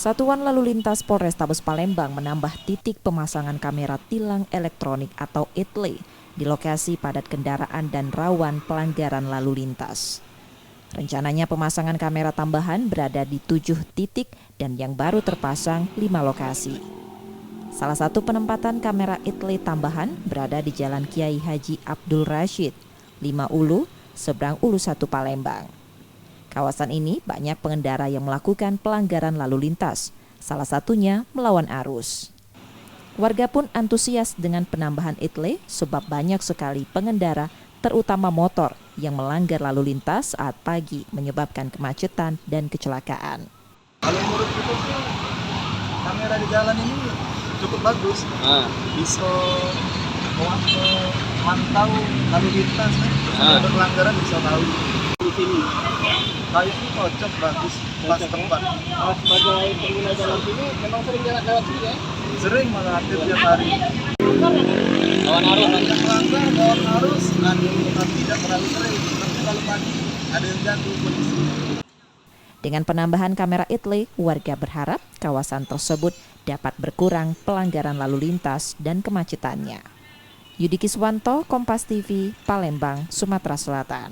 Satuan Lalu Lintas Polrestabes Palembang menambah titik pemasangan kamera tilang elektronik atau ETLE di lokasi padat kendaraan dan rawan pelanggaran lalu lintas. Rencananya pemasangan kamera tambahan berada di 7 titik dan yang baru terpasang 5 lokasi. Salah satu penempatan kamera ETLE tambahan berada di Jalan Kiai Haji Abdul Rashid, 5 Ulu, seberang Ulu 1 Palembang. Kawasan ini banyak pengendara yang melakukan pelanggaran lalu lintas, salah satunya melawan arus. Warga pun antusias dengan penambahan ETLE sebab banyak sekali pengendara, terutama motor, yang melanggar lalu lintas saat pagi menyebabkan kemacetan dan kecelakaan. Kalau menurut kita sih, kamera di jalan ini cukup bagus. Bisa memantau lalu lintas, ada pelanggaran bisa tahu. Di sini kayaknya cocok, bagus, pas tempat. Sebagai pengguna jalan sini memang sering jalan lewat sini ya? Sering, malah hampir tiap hari. Lawan arus, melanggar, lawan arus, tidak terlalu sering. Tapi kalau pagi ada yang jatuh polisi. Dengan penambahan kamera ETLE, warga berharap kawasan tersebut dapat berkurang pelanggaran lalu lintas dan kemacetannya. Yudi Kiswanto, Kompas TV, Palembang, Sumatera Selatan.